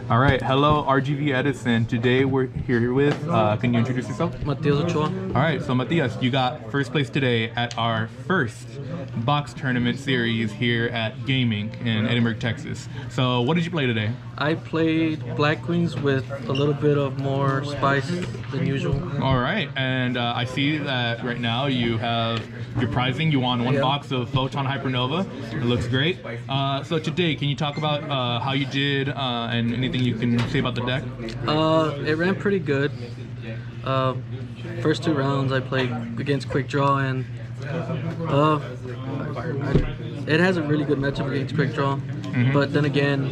All right, hello RGV Edison. Today we're here with, can you introduce yourself? Matias. All right, so Matias, you got first place today at our first box tournament series here at Gaming in Edinburg, Texas. So what did you play today? I played Blackwings with a little bit of more spice than usual. All right, and I see that right now you're prizing. You won one box of Photon Hypernova. It looks great. So today, can you talk about how you did and anything you can say about the deck? It ran pretty good. First two rounds I played against Quick Draw, and it has a really good matchup against Quick Draw. But then again,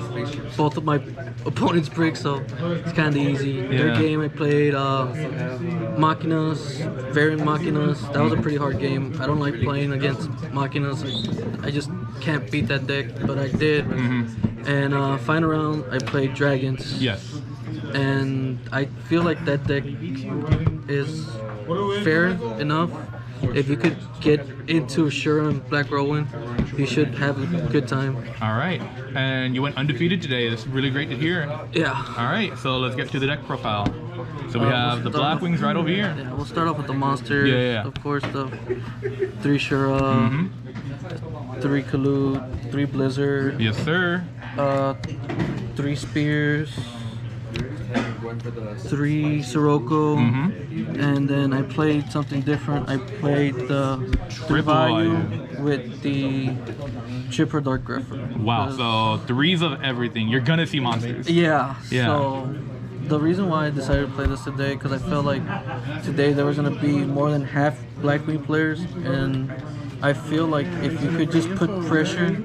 both of my opponents brick, so it's kind of easy. Third game I played Machinas, variant Machinas. That was a pretty hard game. I don't like playing against Machinas. I just can't beat that deck, but I did. And final round I played Dragons. Yes. And I feel like that deck is fair enough. If you could get into Shura and Black Whirlwind, you should have a good time. All right, and you went undefeated today. That's really great to hear. Yeah. All right, so let's get to the deck profile. So we have the Blackwings right over here. Yeah, we'll start off with the monsters. Yeah. Of course, the 3 Shura, 3 Kalut, 3 Blizzard. Yes, sir. 3 Spears, 3 Sirocco, and then I played something different. I played the Vayu with the Chipper Dark Griffer. Wow, so 3s of everything. You're gonna see monsters. Yeah. So the reason why I decided to play this today, because I felt like today there was gonna be more than half Blackwing players, and I feel like if you could just put pressure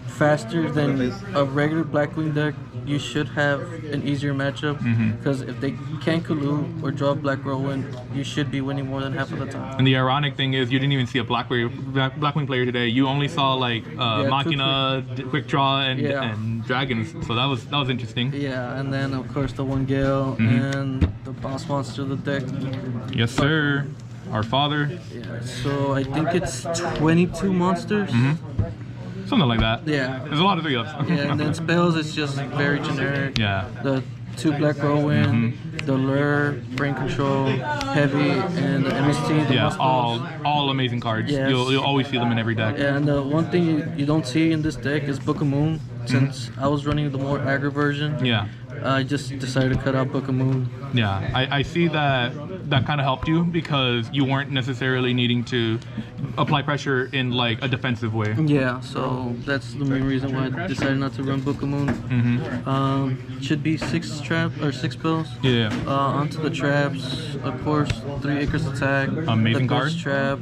faster than a regular Blackwing deck, you should have an easier matchup, because if they can't Kalut or draw Black Whirlwind, you should be winning more than half of the time. And the ironic thing is, you didn't even see a Blackwing player today. You only saw like Machina, Quick Draw, and Dragons. So that was interesting. Yeah, and then of course the one Gale and the boss monster of the deck. Yes, sir. Our father. Yeah. So I think it's 22 monsters. Something like that. Yeah. There's a lot of 3-ups. Yeah, and then spells is just very generic. Yeah. The 2 Black Whirlwind, the Lure, Brain Control, Heavy, and the MST. Yeah, all amazing cards. Yes. You'll always see them in every deck. And the one thing you don't see in this deck is Book of Moon. Since I was running the more aggro version, I just decided to cut out Book of Moon. Yeah, I see that kind of helped you, because you weren't necessarily needing to apply pressure in like a defensive way. Yeah, so that's the main reason why I decided not to run Book of Moon. Should be 6 trap or 6 spells. Yeah. Onto the traps, of course, 3 Acres Attack. Amazing the card. Trap.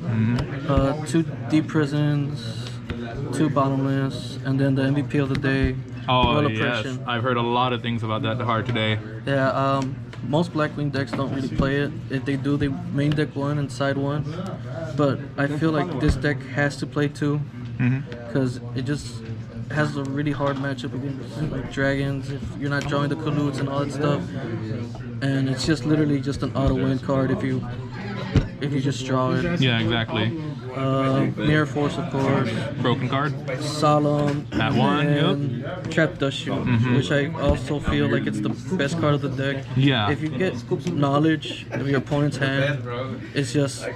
2 Deep Prisons. 2 Bottomless, and then the MVP of the day. Oh yes, I've heard a lot of things about that card today. Yeah, most Blackwing decks don't really play it. If they do, they main deck 1 and side 1. But I feel like this deck has to play 2, because it just has a really hard matchup against like Dragons if you're not drawing the Kaluts and all that stuff. And it's just literally just an auto win card if you just draw it. Yeah, exactly. Mirror Force, of course. Broken card. Solemn. That one, and Trap Dust Shoot, which I also feel like it's the best card of the deck. Yeah. If you get knowledge of your opponent's hand, it's just,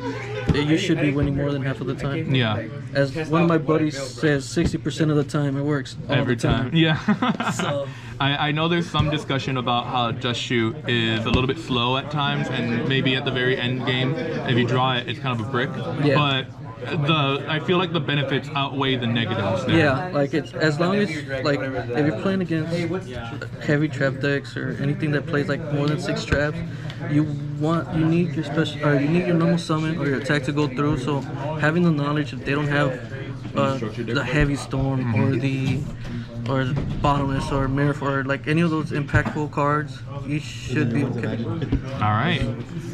you should be winning more than half of the time. Yeah. As one of my buddies says, 60% of the time it works. Every time. Yeah. So, I know there's some discussion about how Dust Shoot is a little bit slow at times, and maybe at the very end game, if you draw it, it's kind of a brick. Yeah. But I feel like the benefits outweigh the negatives there. Yeah, like it's as long as like if you're playing against heavy trap decks or anything that plays like more than 6 traps, you need your special, or you need your normal summon or your attack to go through. So having the knowledge, if they don't have the heavy storm or the bottomless or mirror or like any of those impactful cards, you should be okay. All right,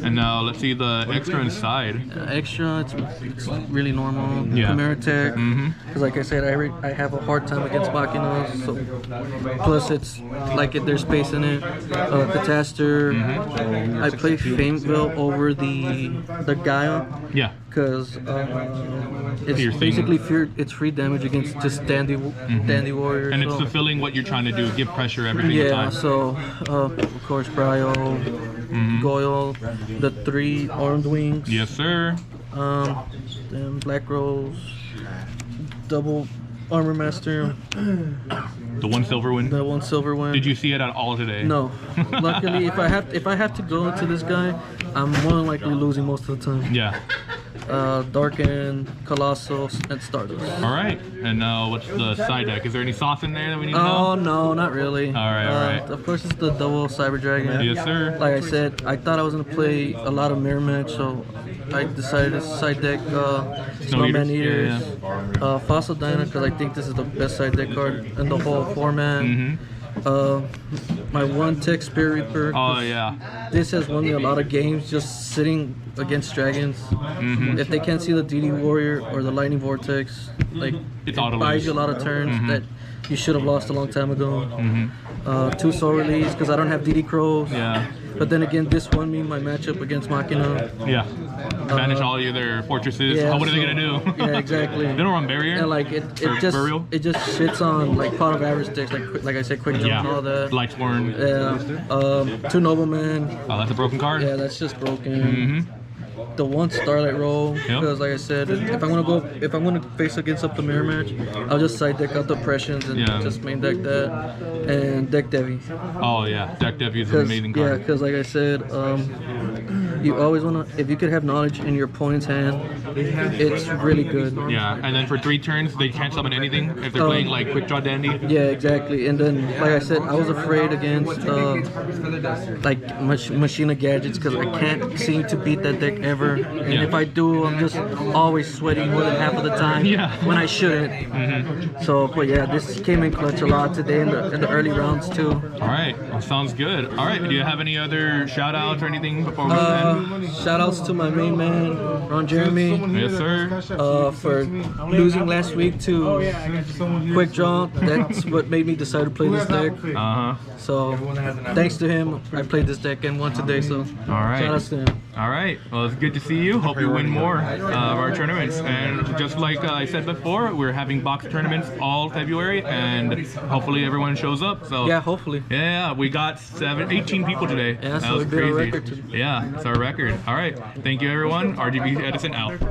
and now let's see the extra inside. Extra, it's really normal. Yeah. Chimera Tech, because like I said, I have a hard time against Machinas. So plus it's like there's space in it. Cataster. I play Fameville over the Gaia. Yeah. because it's Piercing. basically it's free damage against just dandy warriors. And it's fulfilling what you're trying to do, give pressure every single time. So of course Bryo, Goyle, the 3 armed wings. Yes, sir. Then Black Rose, double armor master, The 1 silver win. the 1 silver one. Did you see it at all today? No. Luckily, if I have to go into this guy, I'm more than likely losing most of the time. Yeah. Darken, Colossus, and Stardust. All right. And now what's the side deck? Is there any sauce in there that we need to Oh know? no, not really. All right. Of course, it's the double Cyber Dragon. Yes, sir. Like I said, I thought I was gonna play a lot of mirror match, so I decided to side deck Snowman Eaters, Fossil Dyna, because I think this is the best side deck card in the whole format. My 1 tech Spirit Reaper. Oh yeah. This has won me a lot of games just sitting against dragons. If they can't see the DD Warrior or the Lightning Vortex, like It's it auto buys you a lose. lot of turns that you should have lost a long time ago. 2 Soul Release because I don't have DD Crows. Yeah. But then again, this won me my matchup against Machina. Yeah. Banish all of their fortresses. Yeah, What are they so- gonna do? Yeah, exactly. They don't run barrier. And like Or burial? it just shits on like pot of average decks, like I said, quick jump Yeah. and all that. Lightsworn. Yeah. 2 Noblemen. Oh, that's a broken card. Yeah, that's just broken. The 1 Starlight Roll, because like I said, if I'm gonna face against up the mirror match, I'll just side deck out the Oppressions and just main deck that, and deck Devi. Oh yeah, Deck Devi is an amazing Yeah, card. because like I said, you always wanna, if you could have knowledge in your opponent's hand, it's really good. Yeah, and then for 3 turns, they can't summon anything if they're playing like Quick Draw Dandy. Yeah, exactly. And then, like I said, I was afraid against like Machina Gadgets because I can't seem to beat that deck ever. And if I do, I'm just always sweating more than half of the time when I shouldn't. So, but yeah, this came in clutch a lot today in the early rounds too. All right, well, sounds good. All right, do you have any other shout outs or anything before we end? Shout outs to my main man, Ron Jeremy. Yes, sir. For losing last week to Quick Draw. That's what made me decide to play this deck. So thanks to him, I played this deck and won today. So All right. shout outs to him. All right. Well, it's good to see you. Hope you win more of our tournaments. And just like I said before, we're having box tournaments all February, and hopefully everyone shows up. So Yeah, hopefully. yeah, we got 18 people today. Yeah, that so was it'd be our crazy. record today. Yeah, it's our record. All right. Thank you, everyone. RGV Edison out.